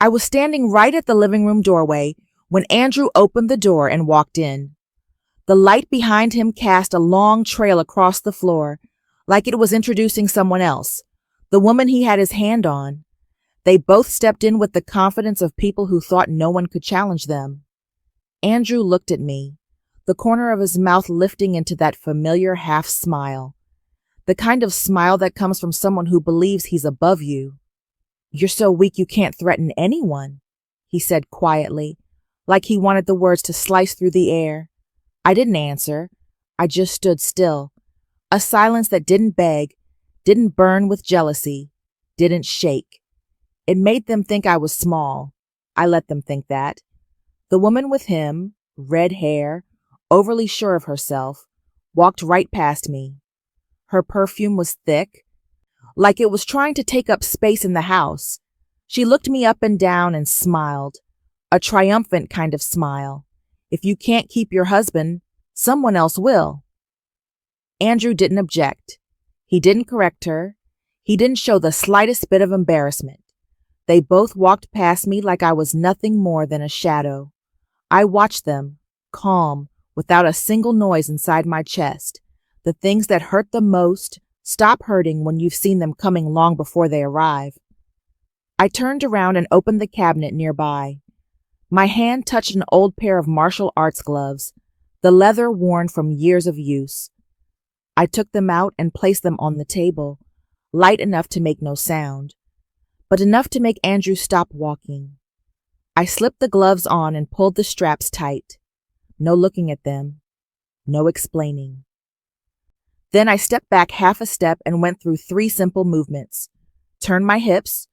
I was standing right at the living room doorway when Andrew opened the door and walked in. The light behind him cast a long trail across the floor, like it was introducing someone else, the woman he had his hand on. They both stepped in with the confidence of people who thought no one could challenge them. Andrew looked at me, the corner of his mouth lifting into that familiar half smile, the kind of smile that comes from someone who believes he's above you. "You're so weak you can't threaten anyone," he said quietly, like he wanted the words to slice through the air. I didn't answer. I just stood still, a silence that didn't beg, didn't burn with jealousy, didn't shake. It made them think I was small. I let them think that. The woman with him, red hair, overly sure of herself, walked right past me. Her perfume was thick, like it was trying to take up space in the house. She looked me up and down and smiled, a triumphant kind of smile. If you can't keep your husband, someone else will. Andrew didn't object. He didn't correct her. He didn't show the slightest bit of embarrassment. They both walked past me like I was nothing more than a shadow. I watched them, calm, without a single noise inside my chest. The things that hurt the most stop hurting when you've seen them coming long before they arrive. I turned around and opened the cabinet nearby. My hand touched an old pair of martial arts gloves, the leather worn from years of use. I took them out and placed them on the table, light enough to make no sound, but enough to make Andrew stop walking. I slipped the gloves on and pulled the straps tight. No looking at them, no explaining. Then I stepped back half a step and went through 3 simple movements. Turned my hips,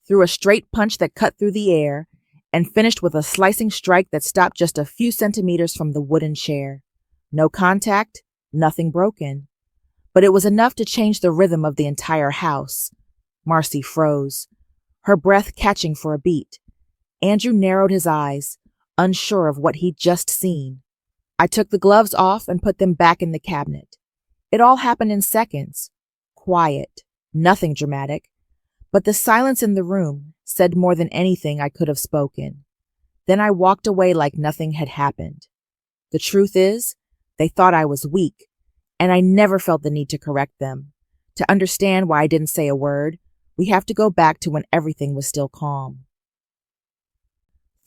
threw a straight punch that cut through the air, and finished with a slicing strike that stopped just a few centimeters from the wooden chair. No contact, nothing broken. But it was enough to change the rhythm of the entire house. Marcy froze, her breath catching for a beat. Andrew narrowed his eyes, unsure of what he'd just seen. I took the gloves off and put them back in the cabinet. It all happened in seconds. Quiet, nothing dramatic. But the silence in the room said more than anything I could have spoken. Then I walked away like nothing had happened. The truth is, they thought I was weak, and I never felt the need to correct them. To understand why I didn't say a word, we have to go back to when everything was still calm.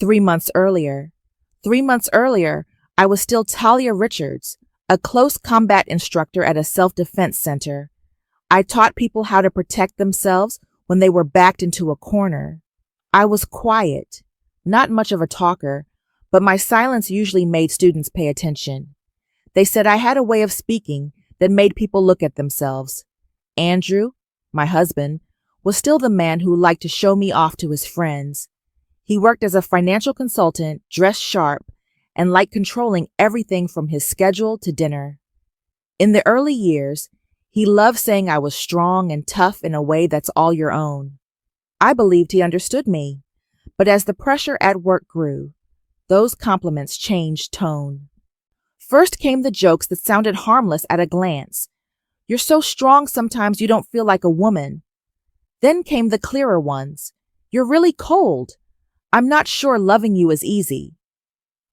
3 months earlier, I was still Talia Richards, a close combat instructor at a self-defense center. I taught people how to protect themselves when they were backed into a corner. I was quiet, not much of a talker, but my silence usually made students pay attention. They said I had a way of speaking that made people look at themselves. Andrew, my husband, was still the man who liked to show me off to his friends. He worked as a financial consultant, dressed sharp, and liked controlling everything from his schedule to dinner. In the early years, he loved saying I was strong and tough in a way that's all your own. I believed he understood me, but as the pressure at work grew, those compliments changed tone. First came the jokes that sounded harmless at a glance. "You're so strong sometimes you don't feel like a woman." Then came the clearer ones. "You're really cold. I'm not sure loving you is easy."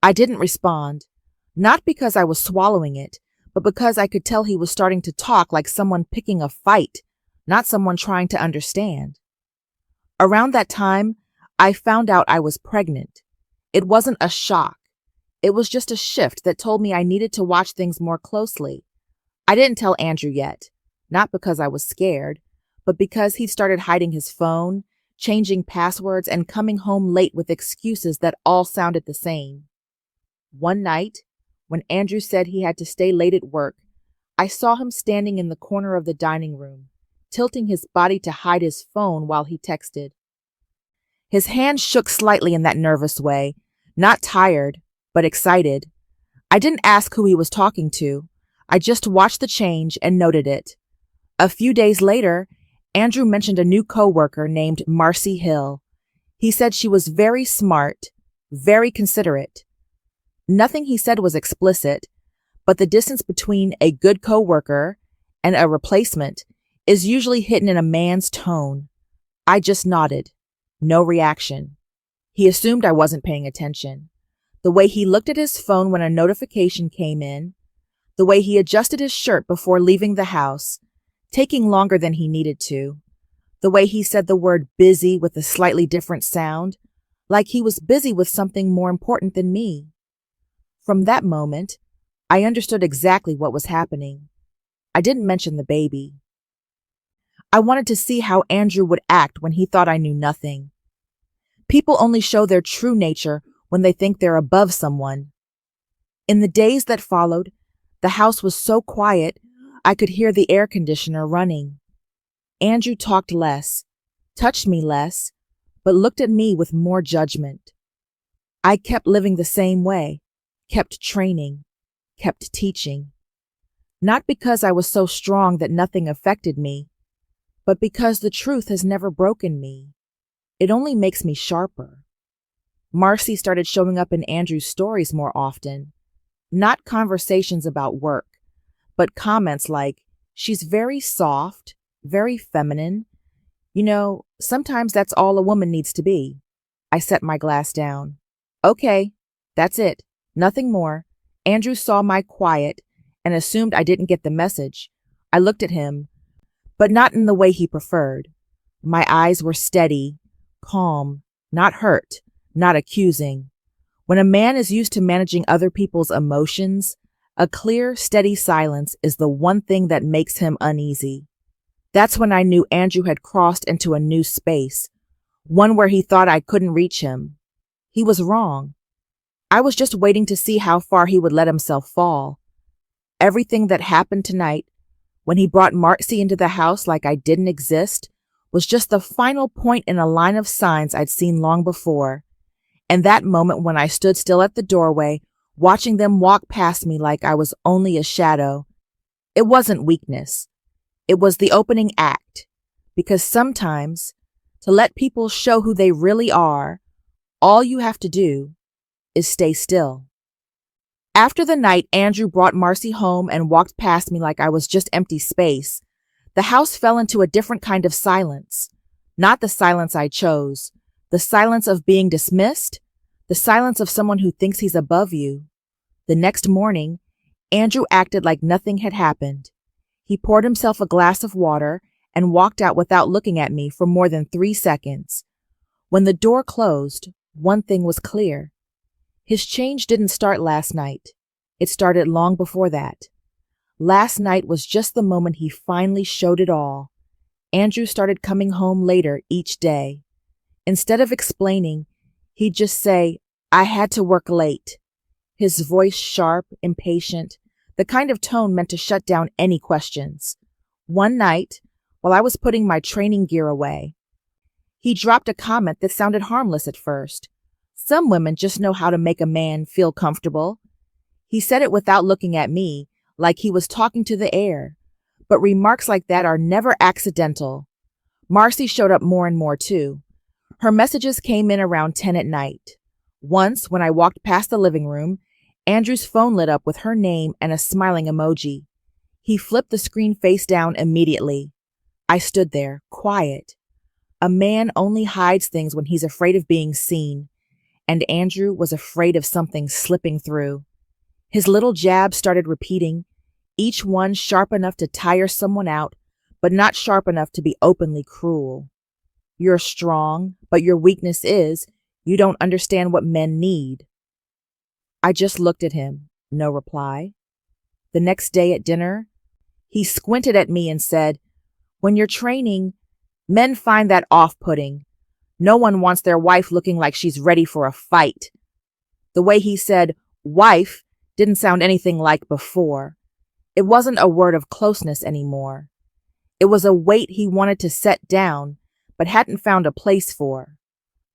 I didn't respond, not because I was swallowing it, but because I could tell he was starting to talk like someone picking a fight, not someone trying to understand. Around that time, I found out I was pregnant. It wasn't a shock. It was just a shift that told me I needed to watch things more closely. I didn't tell Andrew yet, not because I was scared, but because he'd started hiding his phone, changing passwords, and coming home late with excuses that all sounded the same. One night, when Andrew said he had to stay late at work, I saw him standing in the corner of the dining room, tilting his body to hide his phone while he texted. His hand shook slightly in that nervous way, not tired, but excited. I didn't ask who he was talking to. I just watched the change and noted it. A few days later, Andrew mentioned a new coworker named Marcy Hill. He said she was very smart, very considerate. Nothing he said was explicit, but the distance between a good coworker and a replacement is usually hidden in a man's tone. I just nodded. No reaction. He assumed I wasn't paying attention. The way he looked at his phone when a notification came in, the way he adjusted his shirt before leaving the house, taking longer than he needed to, the way he said the word busy with a slightly different sound, like he was busy with something more important than me. From that moment, I understood exactly what was happening. I didn't mention the baby. I wanted to see how Andrew would act when he thought I knew nothing. People only show their true nature when they think they're above someone. In the days that followed, the house was so quiet I could hear the air conditioner running. Andrew talked less, touched me less, but looked at me with more judgment. I kept living the same way, kept training, kept teaching. Not because I was so strong that nothing affected me, but because the truth has never broken me. It only makes me sharper. Marcy started showing up in Andrew's stories more often. Not conversations about work, but comments like, "She's very soft, very feminine. You know, sometimes that's all a woman needs to be." I set my glass down. Okay, that's it. Nothing more. Andrew saw my quiet and assumed I didn't get the message. I looked at him, but not in the way he preferred. My eyes were steady, calm, not hurt, not accusing. When a man is used to managing other people's emotions, a clear, steady silence is the one thing that makes him uneasy. That's when I knew Andrew had crossed into a new space, one where he thought I couldn't reach him. He was wrong. I was just waiting to see how far he would let himself fall. Everything that happened tonight, when he brought Marcy into the house like I didn't exist, was just the final point in a line of signs I'd seen long before. And that moment when I stood still at the doorway, watching them walk past me like I was only a shadow, it wasn't weakness. It was the opening act. Because sometimes, to let people show who they really are, all you have to do is stay still. After the night Andrew brought Marcy home and walked past me like I was just empty space, the house fell into a different kind of silence. Not the silence I chose, the silence of being dismissed, the silence of someone who thinks he's above you. The next morning, Andrew acted like nothing had happened. He poured himself a glass of water and walked out without looking at me for more than 3 seconds. When the door closed, one thing was clear. His change didn't start last night. It started long before that. Last night was just the moment he finally showed it all. Andrew started coming home later each day. Instead of explaining, he'd just say, "I had to work late." His voice sharp, impatient, the kind of tone meant to shut down any questions. One night, while I was putting my training gear away, he dropped a comment that sounded harmless at first. "Some women just know how to make a man feel comfortable." He said it without looking at me, like he was talking to the air. But remarks like that are never accidental. Marcy showed up more and more too. Her messages came in around 10 at night. Once, when I walked past the living room, Andrew's phone lit up with her name and a smiling emoji. He flipped the screen face down immediately. I stood there, quiet. A man only hides things when he's afraid of being seen, and Andrew was afraid of something slipping through. His little jabs started repeating, each one sharp enough to tire someone out, but not sharp enough to be openly cruel. "You're strong, but your weakness is you don't understand what men need." I just looked at him, no reply. The next day at dinner, he squinted at me and said, "When you're training, men find that off-putting. No one wants their wife looking like she's ready for a fight." The way he said "wife" didn't sound anything like before. It wasn't a word of closeness anymore. It was a weight he wanted to set down, but hadn't found a place for.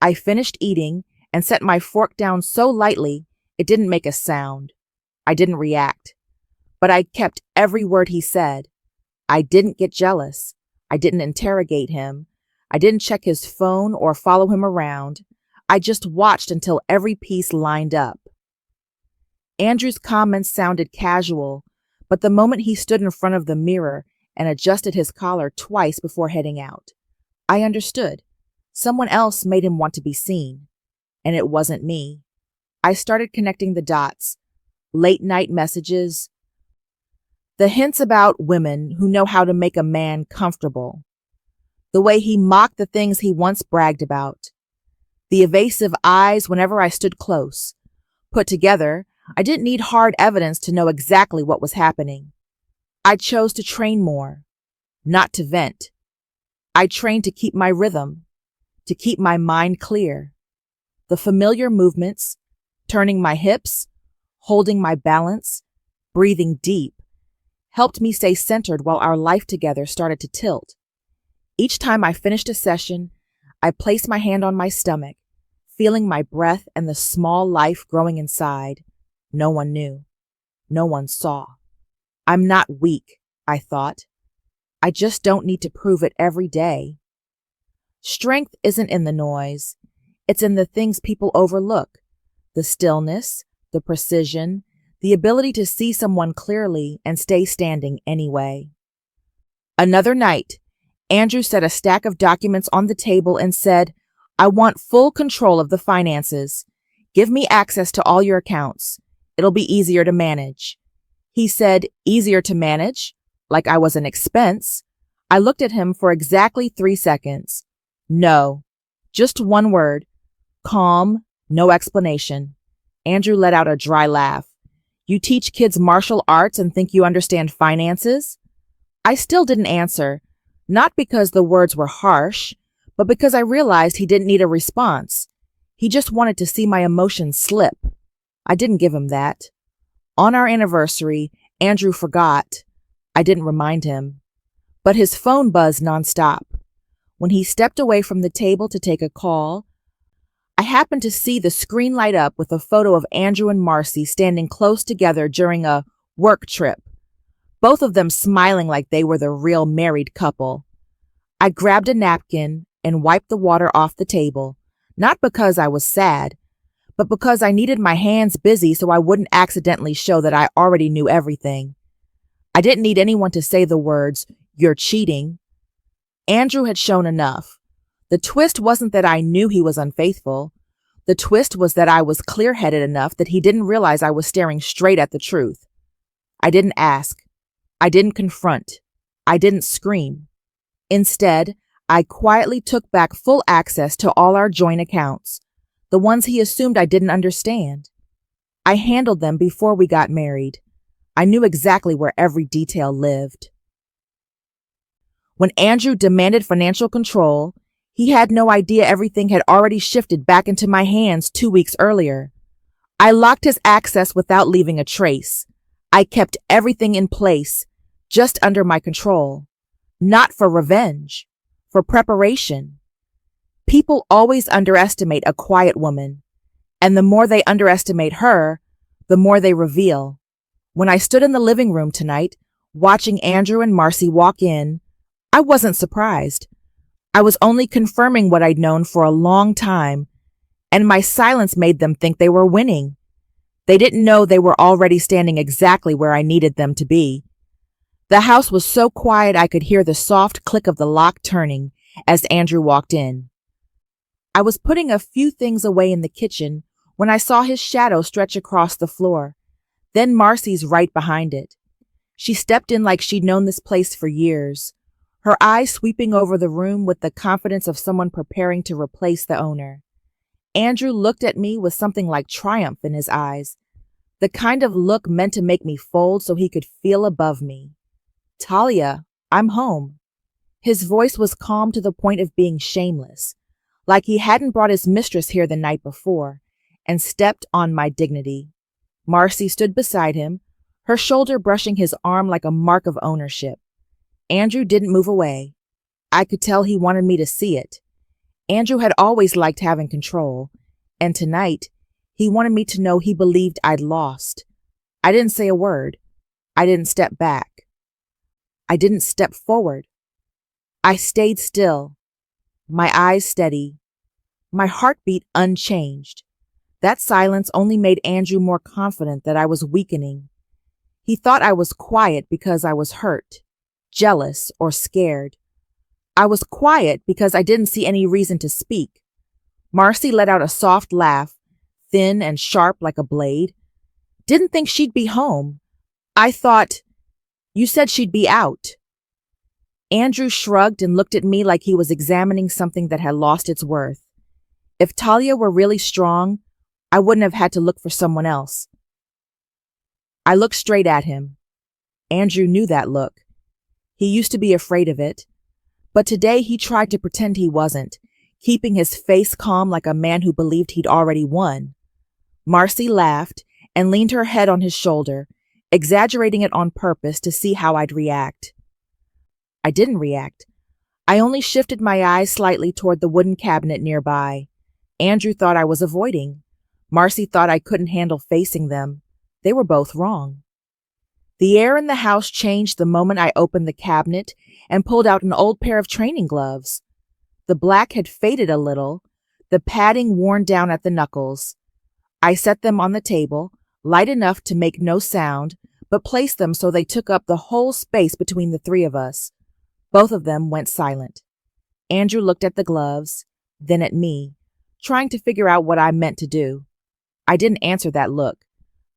I finished eating and set my fork down so lightly it didn't make a sound. I didn't react. But I kept every word he said. I didn't get jealous. I didn't interrogate him. I didn't check his phone or follow him around. I just watched until every piece lined up. Andrew's comments sounded casual, but the moment he stood in front of the mirror and adjusted his collar twice before heading out, I understood. Someone else made him want to be seen. and it wasn't me. I started connecting the dots. Late night messages, the hints about women who know how to make a man comfortable, the way he mocked the things he once bragged about, the evasive eyes whenever I stood close. Put together, I didn't need hard evidence to know exactly what was happening. I chose to train more, not to vent. I trained to keep my rhythm, to keep my mind clear. The familiar movements, turning my hips, holding my balance, breathing deep, helped me stay centered while our life together started to tilt. Each time I finished a session, I placed my hand on my stomach, feeling my breath and the small life growing inside. No one knew. No one saw. I'm not weak, I thought. I just don't need to prove it every day. Strength isn't in the noise. It's in the things people overlook. The stillness, the precision, the ability to see someone clearly and stay standing anyway. Another night, Andrew set a stack of documents on the table and said, "I want full control of the finances. Give me access to all your accounts. It'll be easier to manage." He said, "Easier to manage?" Like I was an expense. I looked at him for exactly 3 seconds. No, just one word. Calm, no explanation. Andrew let out a dry laugh. "You teach kids martial arts and think you understand finances?" I still didn't answer, not because the words were harsh, but because I realized he didn't need a response. He just wanted to see my emotions slip. I didn't give him that. On our anniversary, Andrew forgot. I didn't remind him. But his phone buzzed nonstop. When he stepped away from the table to take a call, I happened to see the screen light up with a photo of Andrew and Marcy standing close together during a work trip, both of them smiling like they were the real married couple. I grabbed a napkin and wiped the water off the table, not because I was sad, but because I needed my hands busy so I wouldn't accidentally show that I already knew everything. I didn't need anyone to say the words, "You're cheating." Andrew had shown enough. The twist wasn't that I knew he was unfaithful. The twist was that I was clear-headed enough that he didn't realize I was staring straight at the truth. I didn't ask. I didn't confront. I didn't scream. Instead, I quietly took back full access to all our joint accounts, the ones he assumed I didn't understand. I handled them before we got married. I knew exactly where every detail lived. When Andrew demanded financial control, he had no idea everything had already shifted back into my hands 2 weeks earlier. I locked his access without leaving a trace. I kept everything in place, just under my control. Not for revenge, for preparation. People always underestimate a quiet woman, and the more they underestimate her, the more they reveal. When I stood in the living room tonight, watching Andrew and Marcy walk in, I wasn't surprised. I was only confirming what I'd known for a long time, and my silence made them think they were winning. They didn't know they were already standing exactly where I needed them to be. The house was so quiet I could hear the soft click of the lock turning as Andrew walked in. I was putting a few things away in the kitchen when I saw his shadow stretch across the floor, then Marcy's right behind it. She stepped in like she'd known this place for years, her eyes sweeping over the room with the confidence of someone preparing to replace the owner. Andrew looked at me with something like triumph in his eyes, the kind of look meant to make me fold so he could feel above me. "Talia, I'm home." His voice was calm to the point of being shameless, like he hadn't brought his mistress here the night before, and stepped on my dignity. Marcy stood beside him, her shoulder brushing his arm like a mark of ownership. Andrew didn't move away. I could tell he wanted me to see it. Andrew had always liked having control, and tonight, he wanted me to know he believed I'd lost. I didn't say a word. I didn't step back. I didn't step forward. I stayed still, my eyes steady, my heartbeat unchanged. That silence only made Andrew more confident that I was weakening. He thought I was quiet because I was hurt, jealous, or scared. I was quiet because I didn't see any reason to speak. Marcy let out a soft laugh, thin and sharp like a blade. Didn't think she'd be home. I thought, you said she'd be out. Andrew shrugged and looked at me like he was examining something that had lost its worth. If Talia were really strong, I wouldn't have had to look for someone else. I looked straight at him. Andrew knew that look. He used to be afraid of it, but today he tried to pretend he wasn't, keeping his face calm like a man who believed he'd already won. Marcy laughed and leaned her head on his shoulder, exaggerating it on purpose to see how I'd react. I didn't react. I only shifted my eyes slightly toward the wooden cabinet nearby. Andrew thought I was avoiding. Marcy thought I couldn't handle facing them. They were both wrong. The air in the house changed the moment I opened the cabinet and pulled out an old pair of training gloves. The black had faded a little, the padding worn down at the knuckles. I set them on the table, light enough to make no sound, but placed them so they took up the whole space between the three of us. Both of them went silent. Andrew looked at the gloves, then at me, trying to figure out what I meant to do. I didn't answer that look.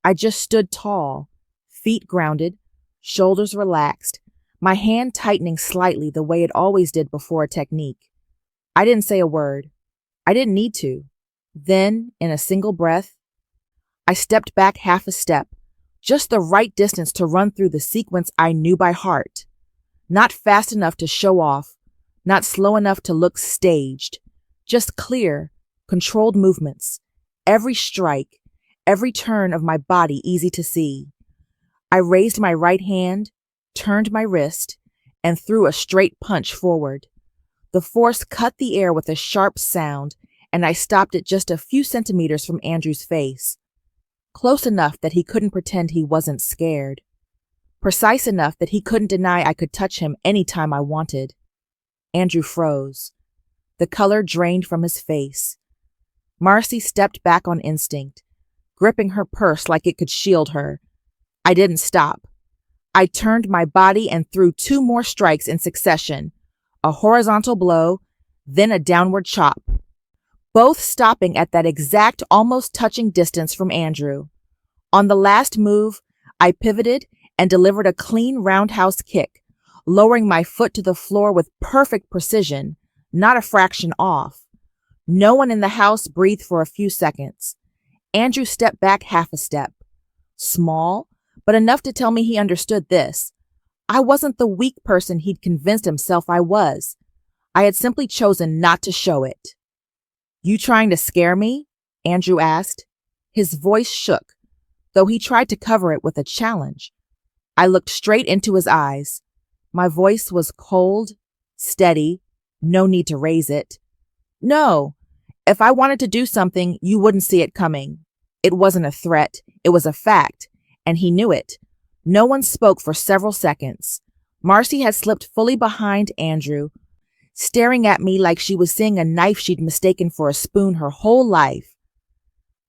I just stood tall, feet grounded, shoulders relaxed, my hand tightening slightly the way it always did before a technique. I didn't say a word. I didn't need to. Then, in a single breath, I stepped back half a step, just the right distance to run through the sequence I knew by heart. Not fast enough to show off, not slow enough to look staged, just clear, controlled movements, every strike, every turn of my body easy to see. I raised my right hand, turned my wrist, and threw a straight punch forward. The force cut the air with a sharp sound, and I stopped it just a few centimeters from Andrew's face. Close enough that he couldn't pretend he wasn't scared. Precise enough that he couldn't deny I could touch him any time I wanted. Andrew froze. The color drained from his face. Marcy stepped back on instinct, gripping her purse like it could shield her. I didn't stop. I turned my body and threw 2 more strikes in succession, a horizontal blow, then a downward chop, both stopping at that exact almost touching distance from Andrew. On the last move, I pivoted and delivered a clean roundhouse kick, lowering my foot to the floor with perfect precision, not a fraction off. No one in the house breathed for a few seconds. Andrew stepped back half a step. Small, but enough to tell me he understood this. I wasn't the weak person he'd convinced himself I was. I had simply chosen not to show it. "You trying to scare me?" Andrew asked. His voice shook, though he tried to cover it with a challenge. I looked straight into his eyes. My voice was cold, steady, no need to raise it. "No. If I wanted to do something, you wouldn't see it coming. It wasn't a threat, it was a fact, and he knew it." No one spoke for several seconds. Marcy had slipped fully behind Andrew, staring at me like she was seeing a knife she'd mistaken for a spoon her whole life.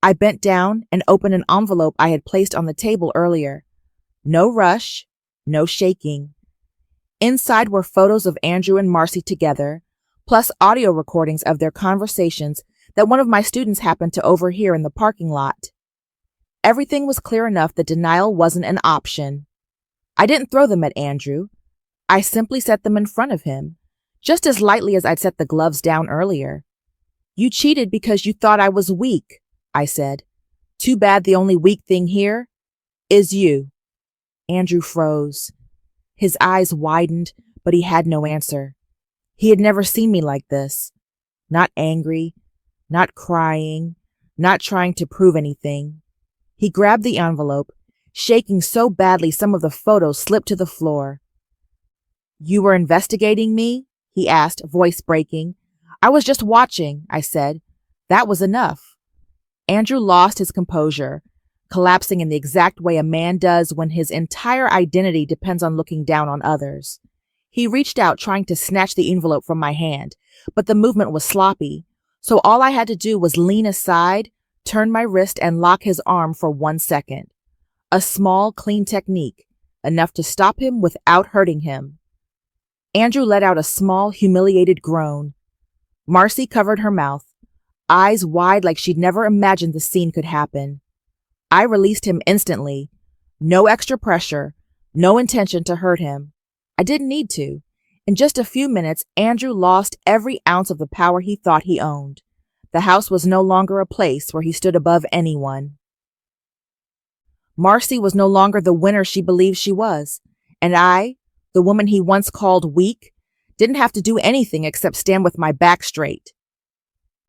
I bent down and opened an envelope I had placed on the table earlier. No rush, no shaking. Inside were photos of Andrew and Marcy together, plus audio recordings of their conversations that one of my students happened to overhear in the parking lot. Everything was clear enough that denial wasn't an option. I didn't throw them at Andrew. I simply set them in front of him, just as lightly as I'd set the gloves down earlier. "You cheated because you thought I was weak," I said. "Too bad the only weak thing here is you." Andrew froze. His eyes widened, but he had no answer. He had never seen me like this. Not angry, not crying, not trying to prove anything. He grabbed the envelope, shaking so badly some of the photos slipped to the floor. "You were investigating me?" he asked, voice breaking. "I was just watching," I said. That was enough. Andrew lost his composure, collapsing in the exact way a man does when his entire identity depends on looking down on others. He reached out, trying to snatch the envelope from my hand, but the movement was sloppy, so all I had to do was lean aside, turn my wrist, and lock his arm for 1 second. A small, clean technique, enough to stop him without hurting him. Andrew let out a small, humiliated groan. Marcy covered her mouth. eyes wide like she'd never imagined the scene could happen. I released him instantly. No extra pressure, no intention to hurt him. I didn't need to. In just a few minutes, Andrew lost every ounce of the power he thought he owned. The house was no longer a place where he stood above anyone. Marcy was no longer the winner she believed she was, and I, the woman he once called weak, didn't have to do anything except stand with my back straight.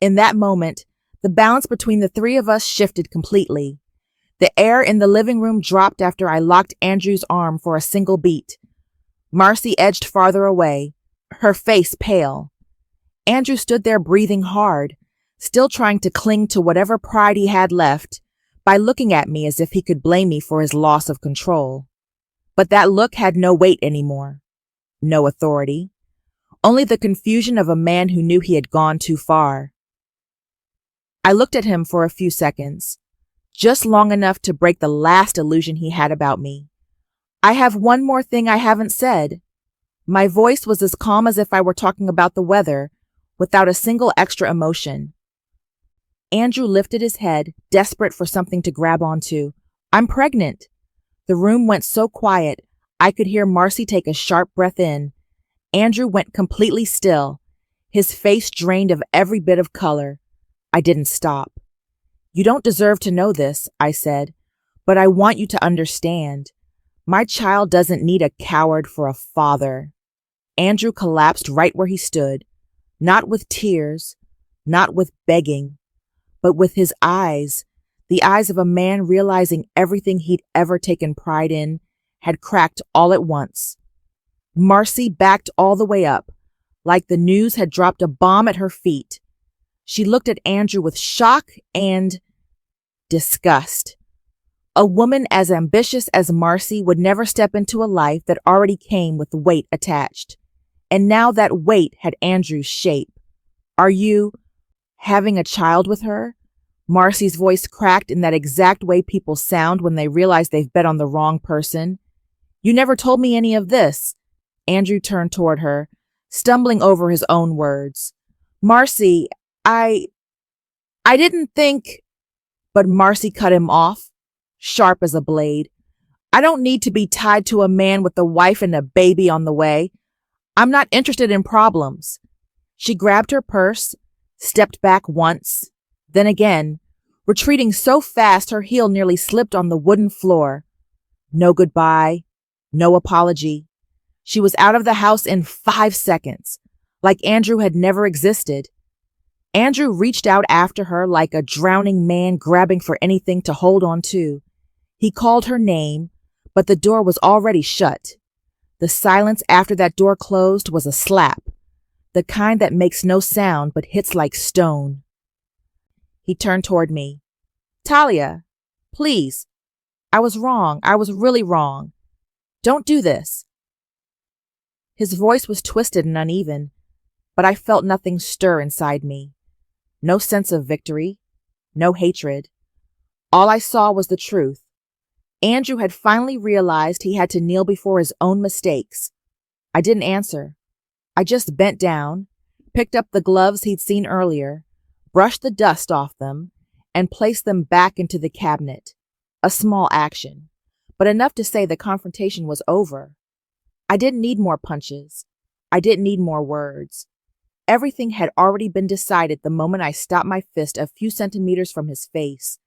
In that moment, the balance between the three of us shifted completely. The air in the living room dropped after I locked Andrew's arm for a single beat. Marcy edged farther away, her face pale. Andrew stood there breathing hard, still trying to cling to whatever pride he had left, by looking at me as if he could blame me for his loss of control. But that look had no weight anymore. No authority. Only the confusion of a man who knew he had gone too far. I looked at him for a few seconds, just long enough to break the last illusion he had about me. I have one more thing I haven't said. My voice was as calm as if I were talking about the weather, without a single extra emotion. Andrew lifted his head, desperate for something to grab onto. I'm pregnant. The room went so quiet, I could hear Marcy take a sharp breath in. Andrew went completely still, his face drained of every bit of color. I didn't stop. You don't deserve to know this, I said, but I want you to understand. My child doesn't need a coward for a father. Andrew collapsed right where he stood, not with tears, not with begging, but with his eyes, the eyes of a man realizing everything he'd ever taken pride in had cracked all at once. Marcy backed all the way up, like the news had dropped a bomb at her feet. She looked at Andrew with shock and disgust. A woman as ambitious as Marcy would never step into a life that already came with weight attached. And now that weight had Andrew's shape. Are you having a child with her? Marcy's voice cracked in that exact way people sound when they realize they've bet on the wrong person. You never told me any of this. Andrew turned toward her, stumbling over his own words. Marcy, I didn't think... But Marcy cut him off, sharp as a blade. I don't need to be tied to a man with a wife and a baby on the way. I'm not interested in problems. She grabbed her purse, stepped back once, then again, retreating so fast her heel nearly slipped on the wooden floor. No goodbye, no apology. She was out of the house in 5 seconds, like Andrew had never existed. Andrew reached out after her like a drowning man grabbing for anything to hold on to. He called her name, but the door was already shut. The silence after that door closed was a slap, the kind that makes no sound but hits like stone. He turned toward me. Talia, please. I was wrong. I was really wrong. Don't do this. His voice was twisted and uneven, but I felt nothing stir inside me. No sense of victory, no hatred. All I saw was the truth. Andrew had finally realized he had to kneel before his own mistakes. I didn't answer. I just bent down, picked up the gloves he'd seen earlier, brushed the dust off them, and placed them back into the cabinet. A small action, but enough to say the confrontation was over. I didn't need more punches. I didn't need more words. Everything had already been decided the moment I stopped my fist a few centimeters from his face.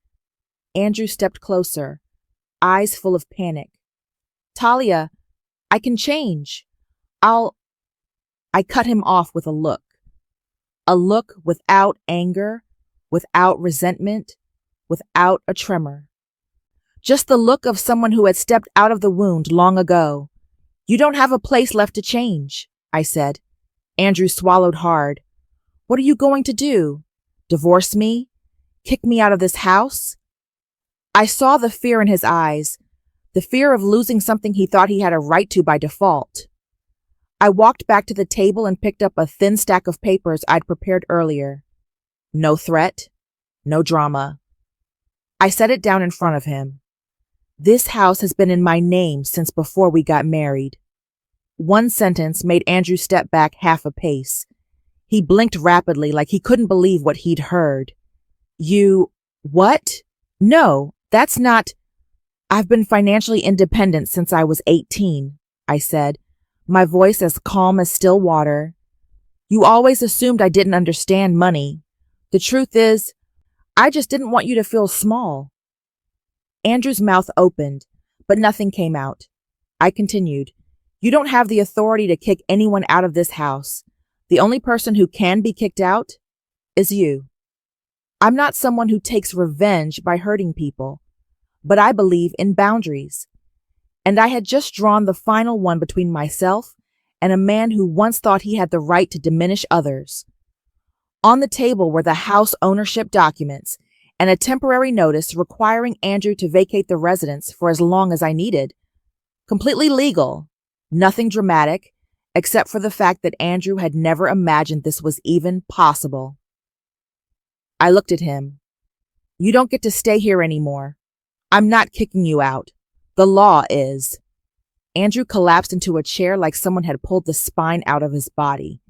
Andrew stepped closer, eyes full of panic. Talia, I can change. I cut him off with a look. A look without anger, without resentment, without a tremor. Just the look of someone who had stepped out of the wound long ago. You don't have a place left to change, I said. Andrew swallowed hard. What are you going to do? Divorce me? Kick me out of this house? I saw the fear in his eyes, the fear of losing something he thought he had a right to by default. I walked back to the table and picked up a thin stack of papers I'd prepared earlier. No threat, no drama. I set it down in front of him. This house has been in my name since before we got married. One sentence made Andrew step back half a pace. He blinked rapidly like he couldn't believe what he'd heard. What? No, that's not. I've been financially independent since I was 18, I said, my voice as calm as still water. You always assumed I didn't understand money. The truth is, I just didn't want you to feel small. Andrew's mouth opened, but nothing came out. I continued, you don't have the authority to kick anyone out of this house. The only person who can be kicked out is you. I'm not someone who takes revenge by hurting people, but I believe in boundaries. And I had just drawn the final one between myself and a man who once thought he had the right to diminish others. On the table were the house ownership documents and a temporary notice requiring Andrew to vacate the residence for as long as I needed. Completely legal, nothing dramatic, except for the fact that Andrew had never imagined this was even possible. I looked at him. You don't get to stay here anymore. I'm not kicking you out. The law is. Andrew collapsed into a chair like someone had pulled the spine out of his body.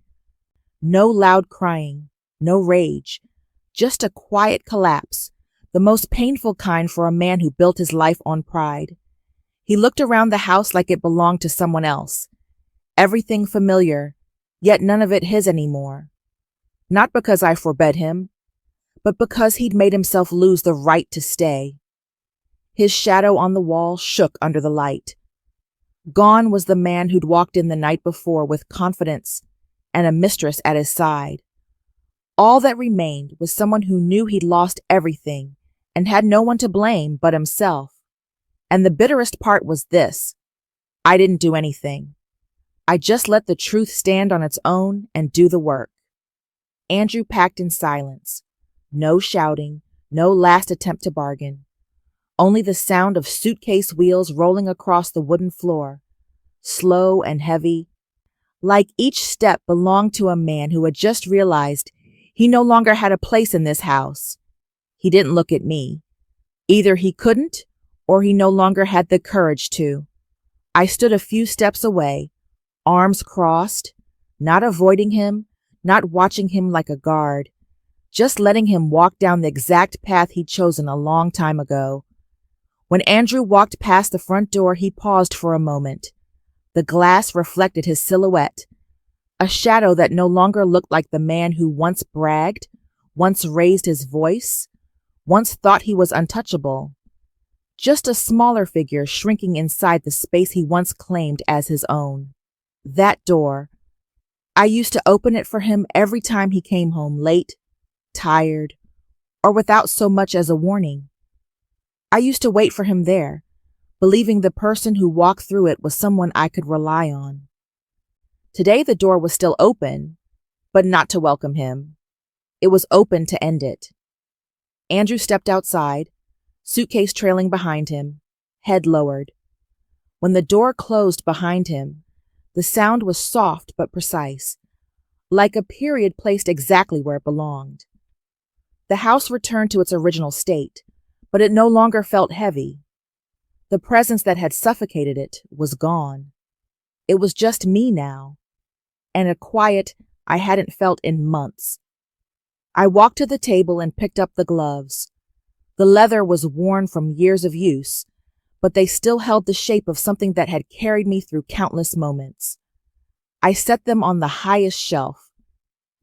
No loud crying, no rage, just a quiet collapse, the most painful kind for a man who built his life on pride. He looked around the house like it belonged to someone else. Everything familiar, yet none of it his anymore. Not because I forbade him, but because he'd made himself lose the right to stay. His shadow on the wall shook under the light. Gone was the man who'd walked in the night before with confidence and a mistress at his side. All that remained was someone who knew he'd lost everything and had no one to blame but himself. And the bitterest part was this. I didn't do anything. I just let the truth stand on its own and do the work. Andrew packed in silence. No shouting, no last attempt to bargain. Only the sound of suitcase wheels rolling across the wooden floor, slow and heavy, like each step belonged to a man who had just realized he no longer had a place in this house. He didn't look at me. Either he couldn't, or he no longer had the courage to. I stood a few steps away, arms crossed, not avoiding him, not watching him like a guard, just letting him walk down the exact path he'd chosen a long time ago. When Andrew walked past the front door, he paused for a moment. The glass reflected his silhouette, a shadow that no longer looked like the man who once bragged, once raised his voice, once thought he was untouchable. Just a smaller figure shrinking inside the space he once claimed as his own. That door. I used to open it for him every time he came home late, tired, or without so much as a warning. I used to wait for him there, believing the person who walked through it was someone I could rely on. Today the door was still open, but not to welcome him. It was open to end it. Andrew stepped outside, suitcase trailing behind him, head lowered. When the door closed behind him, the sound was soft but precise, like a period placed exactly where it belonged. The house returned to its original state, but it no longer felt heavy. The presence that had suffocated it was gone. It was just me now, and a quiet I hadn't felt in months. I walked to the table and picked up the gloves. The leather was worn from years of use, but they still held the shape of something that had carried me through countless moments. I set them on the highest shelf,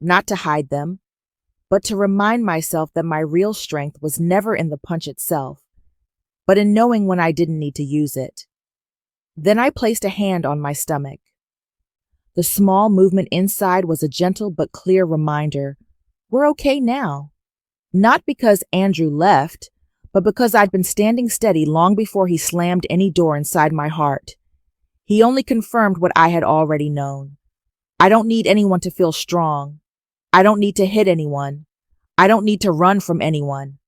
not to hide them, but to remind myself that my real strength was never in the punch itself, but in knowing when I didn't need to use it. Then I placed a hand on my stomach. The small movement inside was a gentle but clear reminder, we're okay now. Not because Andrew left, but because I'd been standing steady long before he slammed any door inside my heart. He only confirmed what I had already known. I don't need anyone to feel strong. I don't need to hit anyone. I don't need to run from anyone.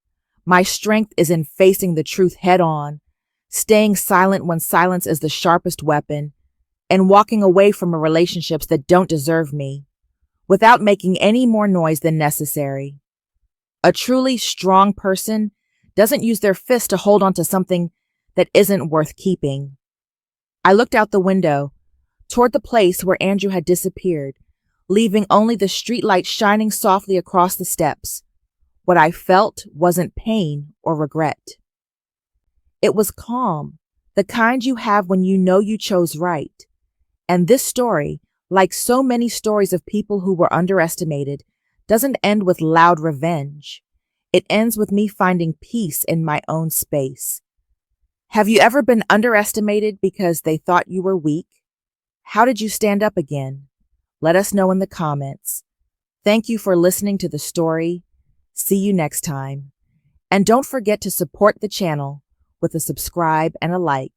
My strength is in facing the truth head on, staying silent when silence is the sharpest weapon, and walking away from relationships that don't deserve me, without making any more noise than necessary. A truly strong person doesn't use their fist to hold on to something that isn't worth keeping. I looked out the window, toward the place where Andrew had disappeared, leaving only the streetlight shining softly across the steps. What I felt wasn't pain or regret. It was calm, the kind you have when you know you chose right. And this story, like so many stories of people who were underestimated, doesn't end with loud revenge. It ends with me finding peace in my own space. Have you ever been underestimated because they thought you were weak? How did you stand up again? Let us know in the comments. Thank you for listening to the story. See you next time. And don't forget to support the channel with a subscribe and a like.